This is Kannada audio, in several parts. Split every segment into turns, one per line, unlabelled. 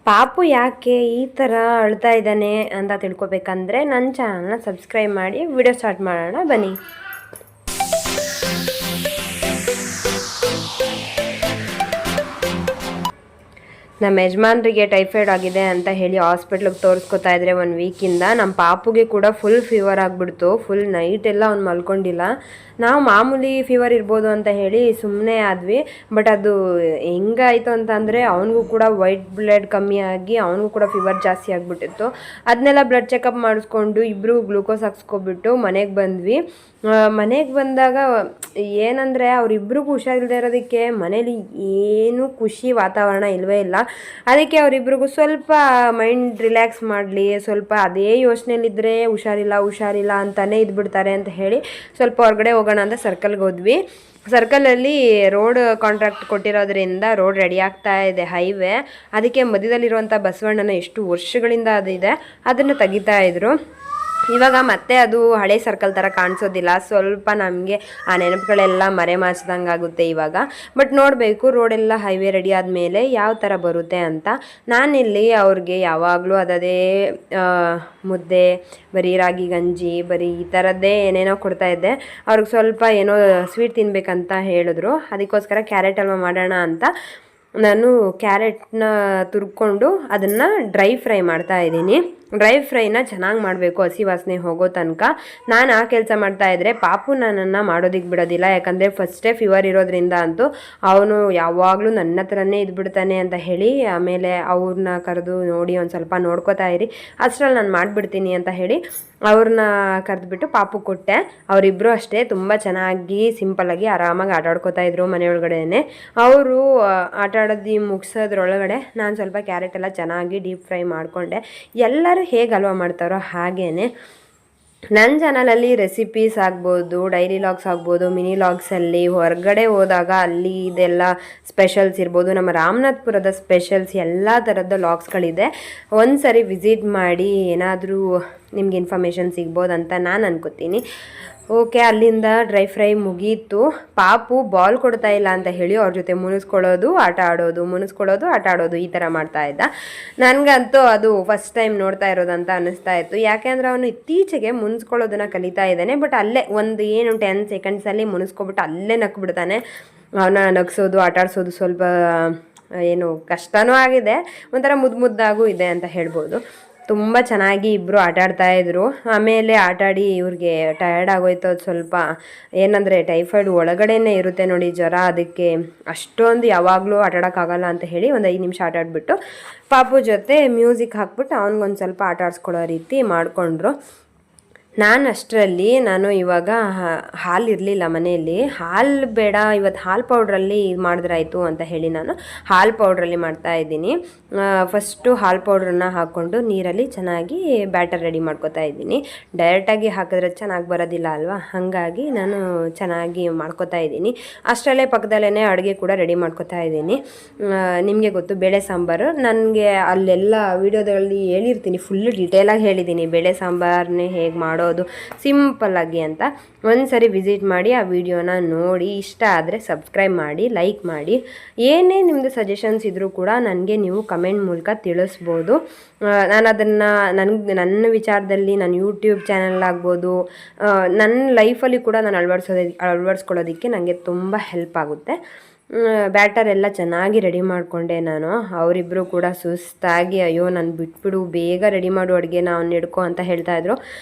ಪಾಪು ಯಾಕೆ ಈ ಥರ ಅಳ್ತಾ ಇದ್ದಾನೆ ಅಂತ ತಿಳ್ಕೊಬೇಕಂದ್ರೆ ನನ್ನ ಚಾನಲ್ನ ಸಬ್ಸ್ಕ್ರೈಬ್ ಮಾಡಿ ವಿಡಿಯೋ ಸ್ಟಾರ್ಟ್ ಮಾಡೋಣ ಬನ್ನಿ. ನಮ್ಮ ಯಜಮಾನ್ರಿಗೆ ಟೈಫಾಯ್ಡ್ ಆಗಿದೆ ಅಂತ ಹೇಳಿ ಹಾಸ್ಪಿಟ್ಲಿಗೆ ತೋರಿಸ್ಕೊತಾ ಇದ್ರೆ 1 ವೀಕಿಂದ ನಮ್ಮ ಪಾಪುಗೆ ಕೂಡ ಫುಲ್ ಫೀವರ್ ಆಗಿಬಿಡ್ತು. ಫುಲ್ ನೈಟ್ ಎಲ್ಲ ಅವ್ನು ಮಲ್ಕೊಂಡಿಲ್ಲ. ನಾವು ಮಾಮೂಲಿ ಫೀವರ್ ಇರ್ಬೋದು ಅಂತ ಹೇಳಿ ಸುಮ್ಮನೆ ಆದ್ವಿ. ಬಟ್ ಅದು ಹೆಂಗಾಯಿತು ಅಂತಂದರೆ ಅವನಿಗೂ ಕೂಡ ವೈಟ್ ಬ್ಲಡ್ ಕಮ್ಮಿ ಆಗಿ ಅವನಿಗೂ ಕೂಡ ಫೀವರ್ ಜಾಸ್ತಿ ಆಗಿಬಿಟ್ಟಿತ್ತು. ಅದನ್ನೆಲ್ಲ ಬ್ಲಡ್ ಚೆಕಪ್ ಮಾಡಿಸ್ಕೊಂಡು ಇಬ್ಬರು ಗ್ಲೂಕೋಸ್ ಹಾಕ್ಸ್ಕೊಬಿಟ್ಟು ಮನೆಗೆ ಬಂದ್ವಿ. ಮನೆಗೆ ಬಂದಾಗ ಏನಂದರೆ ಅವರಿಬ್ರಿಗೂ ಹುಷಾರಿಲ್ಲದೆ ಇರೋದಕ್ಕೆ ಮನೇಲಿ ಏನೂ ಖುಷಿ ವಾತಾವರಣ ಇಲ್ಲವೇ ಇಲ್ಲ. ಅದಕ್ಕೆ ಅವರಿಬ್ರಿಗೂ ಸ್ವಲ್ಪ ಮೈಂಡ್ ರಿಲ್ಯಾಕ್ಸ್ ಮಾಡಲಿ, ಸ್ವಲ್ಪ ಅದೇ ಯೋಚನೆಯಲ್ಲಿದ್ದರೆ ಹುಷಾರಿಲ್ಲ ಅಂತಲೇ ಇದ್ಬಿಡ್ತಾರೆ ಅಂತ ಹೇಳಿ ಸ್ವಲ್ಪ ಹೊರಗಡೆ ಹೋಗೋಣ ಅಂತ ಸರ್ಕಲ್ಗೆ ಹೋದ್ವಿ. ಸರ್ಕಲಲ್ಲಿ ರೋಡ್ ಕಾಂಟ್ರಾಕ್ಟ್ ಕೊಟ್ಟಿರೋದ್ರಿಂದ ರೋಡ್ ರೆಡಿ ಆಗ್ತಾ ಇದೆ, ಹೈವೇ. ಅದಕ್ಕೆ ಮಧ್ಯದಲ್ಲಿರುವಂಥ ಬಸವಣ್ಣನ ಎಷ್ಟು ವರ್ಷಗಳಿಂದ ಅದಿದೆ ಅದನ್ನು ತೆಗಿತಾ ಇದ್ರು. ಇವಾಗ ಮತ್ತೆ ಅದು ಹಳೆ ಸರ್ಕಲ್ ಥರ ಕಾಣಿಸೋದಿಲ್ಲ, ಸ್ವಲ್ಪ ನಮಗೆ ಆ ನೆನಪುಗಳೆಲ್ಲ ಮರೆಮಾಚಿದಂಗೆ ಆಗುತ್ತೆ ಇವಾಗ. ಬಟ್ ನೋಡಬೇಕು ರೋಡೆಲ್ಲ ಹೈವೇ ರೆಡಿ ಆದಮೇಲೆ ಯಾವ ಥರ ಬರುತ್ತೆ ಅಂತ. ನಾನಿಲ್ಲಿ ಅವ್ರಿಗೆ ಯಾವಾಗಲೂ ಅದೇ ಮುದ್ದೆ, ಬರೀ ರಾಗಿ ಗಂಜಿ, ಬರೀ ಈ ಥರದ್ದೇ ಏನೇನೋ ಕೊಡ್ತಾಯಿದ್ದೆ. ಅವ್ರಿಗೆ ಸ್ವಲ್ಪ ಏನೋ ಸ್ವೀಟ್ ತಿನ್ನಬೇಕಂತ ಹೇಳಿದ್ರು. ಅದಕ್ಕೋಸ್ಕರ ಕ್ಯಾರೆಟ್ ಹಲ್ವಾ ಮಾಡೋಣ ಅಂತ ನಾನು ಕ್ಯಾರೆಟ್ನ ತುರ್ಕೊಂಡು ಅದನ್ನು ಡ್ರೈ ಫ್ರೈ ಮಾಡ್ತಾಯಿದ್ದೀನಿ. ಡ್ರೈ ಫ್ರೈನ ಚೆನ್ನಾಗಿ ಮಾಡಬೇಕು, ಹಸಿ ವಾಸನೆ ಹೋಗೋ ತನಕ. ನಾನು ಆ ಕೆಲಸ ಮಾಡ್ತಾಯಿದ್ರೆ ಪಾಪು ನನ್ನನ್ನು ಮಾಡೋದಕ್ಕೆ ಬಿಡೋದಿಲ್ಲ. ಯಾಕಂದರೆ ಫಸ್ಟೇ ಫೀವರ್ ಇರೋದ್ರಿಂದ ಅಂತೂ ಅವನು ಯಾವಾಗಲೂ ನನ್ನ ಹತ್ರನೇ ಇದ್ಬಿಡ್ತಾನೆ ಅಂತ ಹೇಳಿ ಆಮೇಲೆ ಅವ್ರನ್ನ ಕರೆದು ನೋಡಿ ಒಂದು ಸ್ವಲ್ಪ ನೋಡ್ಕೋತಾ ಇರಿ, ಅಷ್ಟರಲ್ಲಿ ನಾನು ಮಾಡಿಬಿಡ್ತೀನಿ ಅಂತ ಹೇಳಿ ಅವ್ರನ್ನ ಕರೆದುಬಿಟ್ಟು ಪಾಪು ಕೊಟ್ಟೆ. ಅವರಿಬ್ಬರು ಅಷ್ಟೇ ತುಂಬ ಚೆನ್ನಾಗಿ ಸಿಂಪಲ್ಲಾಗಿ ಆರಾಮಾಗಿ ಆಟಾಡ್ಕೋತಾ ಇದ್ರು ಮನೆಯೊಳಗಡೆನೆ. ಅವರು ಆಟ ಆಡೋದು ಮುಗಿಸೋದ್ರೊಳಗಡೆ ನಾನು ಸ್ವಲ್ಪ ಕ್ಯಾರೆಟ್ ಎಲ್ಲ ಚೆನ್ನಾಗಿ ಡೀಪ್ ಫ್ರೈ ಮಾಡಿಕೊಂಡೆ. ಎಲ್ಲರೂ ಹೇಗೆ ಹಲ್ವಾ ಮಾಡ್ತಾರೋ ಹಾಗೇ ನನ್ನ ಚಾನಲಲ್ಲಿ ರೆಸಿಪೀಸ್ ಆಗ್ಬೋದು, ಡೈರಿ ಲಾಗ್ಸ್ ಆಗ್ಬೋದು, ಮಿನಿ ಲಾಗ್ಸಲ್ಲಿ ಹೊರಗಡೆ ಹೋದಾಗ ಅಲ್ಲಿ ಇದೆಲ್ಲ ಸ್ಪೆಷಲ್ಸ್ ಇರ್ಬೋದು, ನಮ್ಮ ರಾಮನಾಥ್ಪುರದ ಸ್ಪೆಷಲ್ಸ್ ಎಲ್ಲ ಥರದ ಲಾಗ್ಸ್ಗಳಿದೆ. ಒಂದು ಸರಿ ವಿಸಿಟ್ ಮಾಡಿ ಏನಾದರೂ ನಿಮ್ಗೆ ಇನ್ಫಾರ್ಮೇಷನ್ ಸಿಗ್ಬೋದು ಅಂತ ನಾನು ಅನ್ಕೋತೀನಿ. ಓಕೆ, ಅಲ್ಲಿಂದ ಡ್ರೈ ಫ್ರೈ ಮುಗೀತು. ಪಾಪು ಬಾಲ್ ಕೊಡ್ತಾ ಇಲ್ಲ ಅಂತ ಹೇಳಿ ಅವ್ರ ಜೊತೆ ಮುನಿಸ್ಕೊಳ್ಳೋದು, ಆಟ ಆಡೋದು ಈ ಥರ ಮಾಡ್ತಾ ಇದ್ದ. ನನಗಂತೂ ಅದು ಫಸ್ಟ್ ಟೈಮ್ ನೋಡ್ತಾ ಇರೋದಂತ ಅನ್ನಿಸ್ತಾ ಇತ್ತು. ಯಾಕೆಂದರೆ ಅವನು ಇತ್ತೀಚೆಗೆ ಮುನಿಸ್ಕೊಳ್ಳೋದನ್ನು ಕಲಿತಾ ಇದ್ದಾನೆ. ಬಟ್ ಅಲ್ಲೇ ಒಂದು 10 ಸೆಕೆಂಡ್ಸಲ್ಲಿ ಮುನಿಸ್ಕೊಬಿಟ್ಟು ಅಲ್ಲೇ ನಕ್ಬಿಡ್ತಾನೆ. ಅವನ ನಗಿಸೋದು, ಆಟಾಡಿಸೋದು ಸ್ವಲ್ಪ ಏನು ಕಷ್ಟನೂ ಆಗಿದೆ, ಒಂಥರ ಮುದ್ದಾಗೂ ಇದೆ ಅಂತ ಹೇಳ್ಬೋದು. ತುಂಬ ಚೆನ್ನಾಗಿ ಇಬ್ಬರು ಆಟಾಡ್ತಾಯಿದ್ರು. ಆಮೇಲೆ ಆಟಾಡಿ ಇವ್ರಿಗೆ ಟಯರ್ಡ್ ಆಗೋಯ್ತು. ಅದು ಸ್ವಲ್ಪ ಏನಂದರೆ ಟೈಫಾಯ್ಡ್ ಒಳಗಡೆನೇ ಇರುತ್ತೆ ನೋಡಿ ಜ್ವರ, ಅದಕ್ಕೆ ಅಷ್ಟೊಂದು ಯಾವಾಗಲೂ ಆಟಾಡೋಕ್ಕಾಗಲ್ಲ ಅಂತ ಹೇಳಿ ಒಂದು 5 ನಿಮಿಷ ಆಟಾಡ್ಬಿಟ್ಟು ಪಾಪು ಜೊತೆ ಮ್ಯೂಸಿಕ್ ಹಾಕ್ಬಿಟ್ಟು ಅವ್ನಿಗೊಂದು ಸ್ವಲ್ಪ ಆಟ ಆಡಿಸ್ಕೊಳ್ಳೋ ರೀತಿ ಮಾಡಿಕೊಂಡ್ರು. ನಾನು ಇವಾಗ ಹಾಲು ಇರಲಿಲ್ಲ ಮನೆಯಲ್ಲಿ. ಹಾಲು ಬೇಡ, ಇವತ್ತು ಹಾಲು ಪೌಡ್ರಲ್ಲಿ ಇದು ಮಾಡಿದ್ರಾಯ್ತು ಅಂತ ಹೇಳಿ ನಾನು ಹಾಲು ಪೌಡ್ರಲ್ಲಿ ಮಾಡ್ತಾಯಿದ್ದೀನಿ. ಫಸ್ಟು ಹಾಲು ಪೌಡ್ರನ್ನ ಹಾಕ್ಕೊಂಡು ನೀರಲ್ಲಿ ಚೆನ್ನಾಗಿ ಬ್ಯಾಟರ್ ರೆಡಿ ಮಾಡ್ಕೊತಾ ಇದ್ದೀನಿ. ಡೈರೆಕ್ಟಾಗಿ ಹಾಕಿದ್ರೆ ಚೆನ್ನಾಗಿ ಬರೋದಿಲ್ಲ ಅಲ್ವಾ, ಹಾಗಾಗಿ ನಾನು ಚೆನ್ನಾಗಿ ಮಾಡ್ಕೊತಾ ಇದ್ದೀನಿ. ಅಷ್ಟರಲ್ಲೇ ಪಕ್ಕದಲ್ಲೇ ಅಡುಗೆ ಕೂಡ ರೆಡಿ ಮಾಡ್ಕೊತಾ ಇದ್ದೀನಿ. ನಿಮಗೆ ಗೊತ್ತು ಬೇಳೆ ಸಾಂಬಾರು, ನನಗೆ ಅಲ್ಲೆಲ್ಲ ವೀಡಿಯೋದಲ್ಲಿ ಹೇಳಿರ್ತೀನಿ, ಫುಲ್ಲು ಡೀಟೇಲಾಗಿ ಹೇಳಿದ್ದೀನಿ ಬೇಳೆ ಸಾಂಬಾರನ್ನೇ ಹೇಗೆ ಮಾಡೋದು ಸಿಂಪಲ್ಲಾಗಿ ಅಂತ. ಒಂದು ಸರಿ ವಿಸಿಟ್ ಮಾಡಿ ಆ ವಿಡಿಯೋನ ನೋಡಿ, ಇಷ್ಟ ಆದರೆ ಸಬ್ಸ್ಕ್ರೈಬ್ ಮಾಡಿ, ಲೈಕ್ ಮಾಡಿ. ಏನೇ ನಿಮ್ಮದು ಸಜೆಷನ್ಸ್ ಇದ್ದರೂ ಕೂಡ ನನಗೆ ನೀವು ಕಮೆಂಟ್ ಮೂಲಕ ತಿಳಿಸ್ಬೋದು. ನಾನು ಅದನ್ನು ನನ್ನ ವಿಚಾರದಲ್ಲಿ ನನ್ನ ಯೂಟ್ಯೂಬ್ ಚಾನಲ್ ಆಗ್ಬೋದು, ನನ್ನ ಲೈಫಲ್ಲಿ ಕೂಡ ನಾನು ಅಳವಡಿಸ್ಕೊಳ್ಳೋದಕ್ಕೆ ನನಗೆ ತುಂಬ ಹೆಲ್ಪ್ ಆಗುತ್ತೆ. ಬ್ಯಾಟರ್ ಎಲ್ಲ ಚೆನ್ನಾಗಿ ರೆಡಿ ಮಾಡಿಕೊಂಡೆ ನಾನು. ಅವರಿಬ್ಬರು ಕೂಡ ಸುಸ್ತಾಗಿ ಅಯ್ಯೋ ನಾನು ಬಿಟ್ಬಿಡು, ಬೇಗ ರೆಡಿ ಮಾಡು ಅಡುಗೆನ, ಅವ್ನು ಹಿಡ್ಕೊ ಅಂತ ಹೇಳ್ತಾಯಿದ್ರು.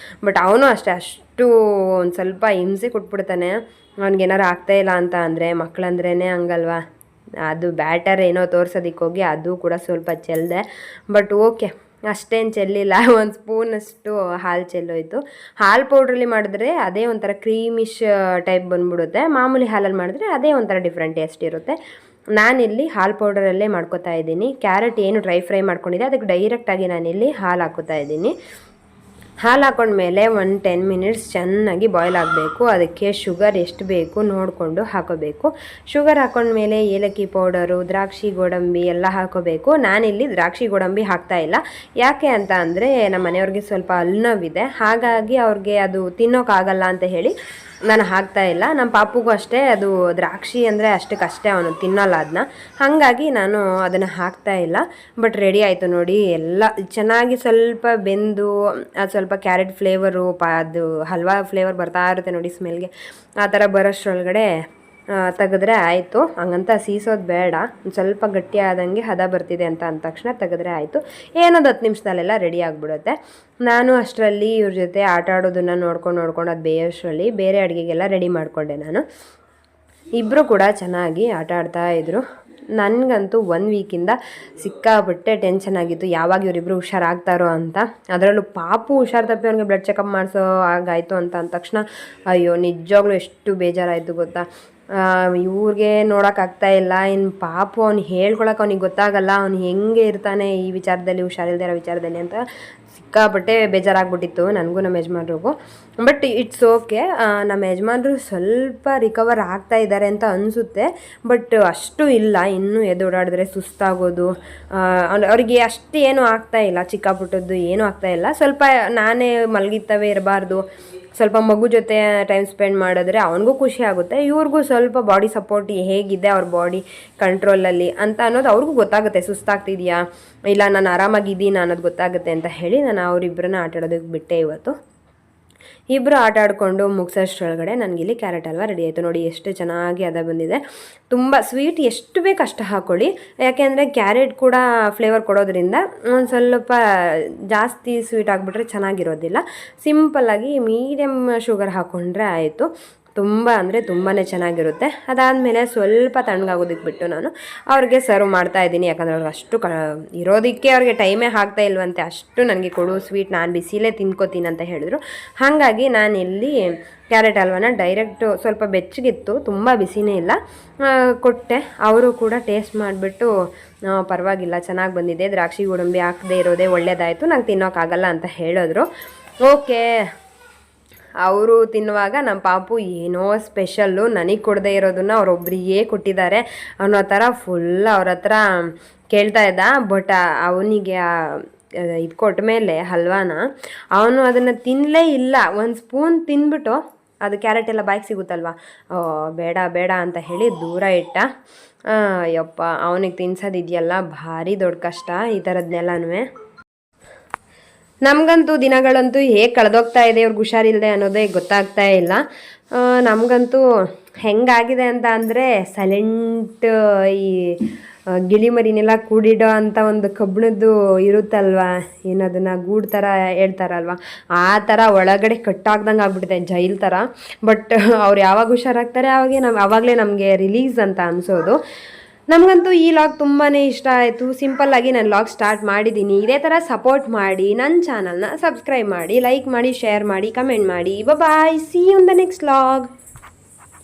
ಬಟ್ ಅವನು ಅಷ್ಟು ಒಂದು ಸ್ವಲ್ಪ ಹಿಂಸೆ ಕೊಟ್ಬಿಡ್ತಾನೆ. ಅವ್ನಿಗೇನಾರು ಆಗ್ತಾಯಿಲ್ಲ ಅಂತ ಅಂದರೆ, ಮಕ್ಕಳಂದ್ರೇ ಹಂಗಲ್ವಾ. ಅದು ಬ್ಯಾಟರ್ ಏನೋ ತೋರ್ಸೋದಕ್ಕೆ ಹೋಗಿ ಅದು ಕೂಡ ಸ್ವಲ್ಪ ಚೆಲ್ಲಿದೆ. ಬಟ್ ಓಕೆ, ಅಷ್ಟೇನು ಚೆಲ್ಲಿಲ್ಲ, ಒಂದು ಸ್ಪೂನಷ್ಟು ಹಾಲು ಚೆಲ್ಲೋಯ್ತು. ಹಾಲು ಪೌಡ್ರಲ್ಲಿ ಮಾಡಿದ್ರೆ ಅದೇ ಒಂಥರ ಕ್ರೀಮಿಶ್ ಟೈಪ್ ಬಂದ್ಬಿಡುತ್ತೆ. ಮಾಮೂಲಿ ಹಾಲಲ್ಲಿ ಮಾಡಿದ್ರೆ ಅದೇ ಒಂಥರ ಡಿಫ್ರೆಂಟ್ ಟೇಸ್ಟ್ ಇರುತ್ತೆ. ನಾನಿಲ್ಲಿ ಹಾಲು ಪೌಡರಲ್ಲೇ ಮಾಡ್ಕೊತಾ ಇದ್ದೀನಿ. ಕ್ಯಾರೆಟ್ ಏನು ಡ್ರೈ ಫ್ರೈ ಮಾಡ್ಕೊಂಡಿದ್ದೆ ಅದಕ್ಕೆ ಡೈರೆಕ್ಟಾಗಿ ನಾನಿಲ್ಲಿ ಹಾಲು ಹಾಕೋತಾ ಇದ್ದೀನಿ. ಹಾಲು ಹಾಕೊಂಡ್ಮೇಲೆ ಒಂದು 10 ಮಿನಿಟ್ಸ್ ಚೆನ್ನಾಗಿ ಬಾಯ್ಲ್ ಆಗಬೇಕು. ಅದಕ್ಕೆ ಶುಗರ್ ಎಷ್ಟು ಬೇಕು ನೋಡಿಕೊಂಡು ಹಾಕೋಬೇಕು. ಶುಗರ್ ಹಾಕೊಂಡ್ಮೇಲೆ ಏಲಕ್ಕಿ ಪೌಡರು, ದ್ರಾಕ್ಷಿ ಗೋಡಂಬಿ ಎಲ್ಲ ಹಾಕೋಬೇಕು. ನಾನಿಲ್ಲಿ ದ್ರಾಕ್ಷಿ ಗೋಡಂಬಿ ಹಾಕ್ತಾಯಿಲ್ಲ. ಯಾಕೆ ಅಂತ ಅಂದರೆ ನಮ್ಮ ಮನೆಯವ್ರಿಗೆ ಸ್ವಲ್ಪ ಹಲ್ಲು ನೋವಿದೆ, ಹಾಗಾಗಿ ಅವ್ರಿಗೆ ಅದು ತಿನ್ನೋಕ್ಕಾಗಲ್ಲ ಅಂತ ಹೇಳಿ ನಾನು ಹಾಕ್ತಾ ಇಲ್ಲ. ನಮ್ಮ ಪಾಪುಗೂ ಅಷ್ಟೇ ಅದು ದ್ರಾಕ್ಷಿ ಅಂದರೆ ಅಷ್ಟಕ್ಕಷ್ಟೇ ಅವನು ತಿನ್ನಲ್ಲ ಅದನ್ನ, ಹಾಗಾಗಿ ನಾನು ಅದನ್ನು ಹಾಕ್ತಾ ಇಲ್ಲ. ಬಟ್ ರೆಡಿ ಆಯಿತು ನೋಡಿ, ಎಲ್ಲ ಚೆನ್ನಾಗಿ ಸ್ವಲ್ಪ ಬೆಂದು ಅದು ಸ್ವಲ್ಪ ಕ್ಯಾರೆಟ್ ಫ್ಲೇವರು ಅದು ಹಲ್ವಾ ಫ್ಲೇವರ್ ಬರ್ತಾ ಇರುತ್ತೆ ನೋಡಿ ಸ್ಮೆಲ್ಗೆ, ಆ ಥರ ಬರೋಷ್ಟ್ರೊಳಗಡೆ ತೆಗೆದ್ರೆ ಆಯಿತು. ಹಂಗಂತ ಸೀಸೋದು ಬೇಡ, ಒಂದು ಸ್ವಲ್ಪ ಗಟ್ಟಿ ಆದಂಗೆ ಹದ ಬರ್ತಿದೆ ಅಂತ ಅಂದ ತಕ್ಷಣ ತೆಗೆದ್ರೆ ಆಯಿತು. ಏನೊಂದು 10 ನಿಮಿಷದಲ್ಲೆಲ್ಲ ರೆಡಿ ಆಗಿಬಿಡುತ್ತೆ. ನಾನು ಅಷ್ಟರಲ್ಲಿ ಇವ್ರ ಜೊತೆ ಆಟ ಆಡೋದನ್ನು ನೋಡ್ಕೊಂಡು ಅದು ಬೇಯೋಷ್ಟರಲ್ಲಿ ಬೇರೆ ಅಡುಗೆಗೆಲ್ಲ ರೆಡಿ ಮಾಡಿಕೊಂಡೆ. ನಾನು ಇಬ್ಬರು ಕೂಡ ಚೆನ್ನಾಗಿ ಆಟ ಆಡ್ತಾಯಿದ್ರು. ನನಗಂತೂ 1 ವೀಕಿಂದ ಸಿಕ್ಕಾಬಿಟ್ಟೆ ಟೆನ್ಷನ್ ಆಗಿತ್ತು, ಯಾವಾಗ ಇವರಿಬ್ಬರು ಹುಷಾರಾಗ್ತಾರೋ ಅಂತ. ಅದರಲ್ಲೂ ಪಾಪು ಹುಷಾರು ತಪ್ಪಿ ಅವ್ನಿಗೆ ಬ್ಲಡ್ ಚೆಕಪ್ ಮಾಡಿಸೋ ಹಾಗಾಯಿತು ಅಂತ ಅಂದ ತಕ್ಷಣ ಅಯ್ಯೋ ನಿಜವಾಗ್ಲೂ ಎಷ್ಟು ಬೇಜಾರಾಯಿತು ಗೊತ್ತಾ. ಇವ್ರಿಗೆ ನೋಡೋಕ್ಕಾಗ್ತಾ ಇಲ್ಲ, ಇನ್ನು ಪಾಪು ಅವ್ನು ಹೇಳ್ಕೊಳಕ್ಕೆ ಅವ್ನಿಗೆ ಗೊತ್ತಾಗಲ್ಲ, ಅವ್ನು ಹೆಂಗೆ ಇರ್ತಾನೆ ಈ ವಿಚಾರದಲ್ಲಿ, ಹುಷಾರಿಲ್ಲದೆ ಇರೋ ವಿಚಾರದಲ್ಲಿ ಅಂತ ಸಿಕ್ಕಾಪಟ್ಟೆ ಬೇಜಾರಾಗ್ಬಿಟ್ಟಿತ್ತು ನನಗೂ ನಮ್ಮ ಯಜಮಾನ್ರಿಗೂ. ಬಟ್ ಇಟ್ಸ್ ಓಕೆ, ನಮ್ಮ ಯಜಮಾನ್ರು ಸ್ವಲ್ಪ ರಿಕವರ್ ಆಗ್ತಾ ಇದ್ದಾರೆ ಅಂತ ಅನಿಸುತ್ತೆ. ಬಟ್ ಅಷ್ಟು ಇಲ್ಲ, ಇನ್ನೂ ಎದೋಡಾಡಿದ್ರೆ ಸುಸ್ತಾಗೋದು, ಅವರಿಗೆ ಅಷ್ಟು ಏನೂ ಆಗ್ತಾ ಇಲ್ಲ, ಚಿಕ್ಕ ಪುಟ್ಟದ್ದು ಏನೂ ಆಗ್ತಾ ಇಲ್ಲ. ಸ್ವಲ್ಪ ನಾನೇ ಮಲಗಿತ್ತವೇ ಇರಬಾರ್ದು, ಸ್ವಲ್ಪ ಮಗು ಜೊತೆ ಟೈಮ್ ಸ್ಪೆಂಡ್ ಮಾಡಿದ್ರೆ ಅವನಿಗೂ ಖುಷಿ ಆಗುತ್ತೆ, ಇವ್ರಿಗೂ ಸ್ವಲ್ಪ ಬಾಡಿ ಸಪೋರ್ಟ್ ಹೇಗಿದೆ ಅವ್ರ ಬಾಡಿ ಕಂಟ್ರೋಲಲ್ಲಿ ಅಂತ ಅನ್ನೋದು ಅವ್ರಿಗೂ ಗೊತ್ತಾಗುತ್ತೆ. ಸುಸ್ತಾಗ್ತಿದೆಯಾ ಇಲ್ಲ ನಾನು ಆರಾಮಾಗಿದ್ದೀನಿ ಅನ್ನೋದು ಗೊತ್ತಾಗುತ್ತೆ ಅಂತ ಹೇಳಿ ನಾನು ಅವರಿಬ್ಬರನ್ನ ಆಟ ಆಡೋದಕ್ಕೆ ಬಿಟ್ಟೆ ಇವತ್ತು. ಇಬ್ಬರು ಆಟ ಆಡಿಕೊಂಡು ಮುಗಿಸೋಷ್ಟ್ರೊಳಗಡೆ ನನಗಿಲ್ಲಿ ಕ್ಯಾರೆಟ್ ಹಲ್ವಾ ರೆಡಿ ಆಯಿತು. ನೋಡಿ ಎಷ್ಟು ಚೆನ್ನಾಗಿ ಅದ ಬಂದಿದೆ. ತುಂಬ ಸ್ವೀಟ್ ಎಷ್ಟು ಬೇಕು ಅಷ್ಟು ಹಾಕ್ಕೊಳ್ಳಿ, ಯಾಕೆಂದರೆ ಕ್ಯಾರೆಟ್ ಕೂಡ ಫ್ಲೇವರ್ ಕೊಡೋದ್ರಿಂದ ಒಂದು ಸ್ವಲ್ಪ ಜಾಸ್ತಿ ಸ್ವೀಟ್ ಆಗಿಬಿಟ್ರೆ ಚೆನ್ನಾಗಿರೋದಿಲ್ಲ. ಸಿಂಪಲ್ಲಾಗಿ ಮೀಡಿಯಮ್ ಶುಗರ್ ಹಾಕ್ಕೊಂಡ್ರೆ ಆಯಿತು. ತುಂಬ ಅಂದರೆ ತುಂಬಾ ಚೆನ್ನಾಗಿರುತ್ತೆ. ಅದಾದಮೇಲೆ ಸ್ವಲ್ಪ ತಣ್ಣಗಾಗೋದಕ್ಕೆ ಬಿಟ್ಟು ನಾನು ಅವ್ರಿಗೆ ಸರ್ವ್ ಮಾಡ್ತಾಯಿದ್ದೀನಿ, ಯಾಕಂದರೆ ಅವ್ರಿಗೆ ಅಷ್ಟು ಇರೋದಕ್ಕೆ ಅವ್ರಿಗೆ ಟೈಮೇ ಆಗ್ತಾ ಇಲ್ವಂತೆ, ಅಷ್ಟು ನನಗೆ ಕೊಡು ಸ್ವೀಟ್, ನಾನು ಬಿಸಿಲೇ ತಿನ್ಕೋತೀನಿ ಅಂತ ಹೇಳಿದ್ರು. ಹಾಗಾಗಿ ನಾನು ಇಲ್ಲಿ ಕ್ಯಾರೆಟ್ ಹಲ್ವಾನ ಡೈರೆಕ್ಟು ಸ್ವಲ್ಪ ಬೆಚ್ಚಗಿತ್ತು, ತುಂಬ ಬಿಸಿನೇ ಇಲ್ಲ, ಕೊಟ್ಟೆ. ಅವರು ಕೂಡ ಟೇಸ್ಟ್ ಮಾಡಿಬಿಟ್ಟು ಪರವಾಗಿಲ್ಲ ಚೆನ್ನಾಗಿ ಬಂದಿದೆ, ದ್ರಾಕ್ಷಿ ಗೋಡಂಬಿ ಹಾಕದೇ ಇರೋದೇ ಒಳ್ಳೆಯದಾಯಿತು, ನಂಗೆ ತಿನ್ನೋಕ್ಕಾಗಲ್ಲ ಅಂತ ಹೇಳಿದ್ರು. ಓಕೆ, ಅವರು ತಿನ್ನುವಾಗ ನಮ್ಮ ಪಾಪು ಏನೋ ಸ್ಪೆಷಲ್ಲು ನನಗೆ ಕೊಡದೇ ಇರೋದನ್ನು ಅವರೊಬ್ಬರಿಗೇ ಕೊಟ್ಟಿದ್ದಾರೆ ಅನ್ನೋ ಥರ ಫುಲ್ ಅವ್ರ ಹತ್ರ ಕೇಳ್ತಾ ಇದ್ದ. ಬಟ್ ಅವನಿಗೆ ಇದು ಕೊಟ್ಟ ಮೇಲೆ ಹಲ್ವಾನ ಅವನು ಅದನ್ನು ತಿನ್ನಲೇ ಇಲ್ಲ. ಒಂದು ಸ್ಪೂನ್ ತಿಂದ್ಬಿಟ್ಟು ಅದು ಕ್ಯಾರೆಟ್ ಎಲ್ಲ ಬಾಯಿಗೆ ಸಿಗುತ್ತಲ್ವ, ಬೇಡ ಬೇಡ ಅಂತ ಹೇಳಿ ದೂರ ಇಟ್ಟ. ಯಪ್ಪ, ಅವನಿಗೆ ತಿನ್ಸೋದಿದೆಯಲ್ಲ ಭಾರಿ ದೊಡ್ಡ ಕಷ್ಟ ಈ ಥರದ್ನೆಲ್ಲನೂ. ನಮಗಂತೂ ದಿನಗಳಂತೂ ಹೇಗೆ ಕಳೆದೋಗ್ತಾ ಇದೆ ಇವ್ರಿಗೆ ಹುಷಾರಿಲ್ಲದೆ ಅನ್ನೋದೇ ಗೊತ್ತಾಗ್ತಾ ಇಲ್ಲ. ನಮಗಂತೂ ಹೆಂಗಾಗಿದೆ ಅಂತ ಅಂದರೆ ಸೈಲೆಂಟ್ ಈ ಗಿಳಿಮರಿನೆಲ್ಲ ಕೂಡಿಡೋ ಅಂಥ ಒಂದು ಕಬ್ಬಿಣದ್ದು ಇರುತ್ತಲ್ವ, ಏನದನ್ನು ಗೂಡು ಥರ ಹೇಳ್ತಾರಲ್ವ, ಆ ಥರ ಒಳಗಡೆ ಕಟ್ಟಾಗ್ದಂಗೆ ಆಗ್ಬಿಟ್ಟಿದೆ, ಜೈಲ್ ಥರ. ಬಟ್ ಅವ್ರು ಯಾವಾಗ ಹುಷಾರಾಗ್ತಾರೆ ಆವಾಗಲೇ ನಮಗೆ ರಿಲೀಸ್ ಅಂತ ಅನಿಸೋದು. ನಮಗಂತೂ ಈ ಲಾಗ್ ತುಂಬಾ ಇಷ್ಟ ಆಯಿತು. ಸಿಂಪಲ್ಲಾಗಿ ನಾನು ಲಾಗ್ ಸ್ಟಾರ್ಟ್ ಮಾಡಿದ್ದೀನಿ. ಇದೇ ಥರ ಸಪೋರ್ಟ್ ಮಾಡಿ, ನನ್ನ ಚಾನಲ್ನ ಸಬ್ಸ್ಕ್ರೈಬ್ ಮಾಡಿ, ಲೈಕ್ ಮಾಡಿ, ಶೇರ್ ಮಾಡಿ, ಕಮೆಂಟ್ ಮಾಡಿ. Bye, see you in the next log.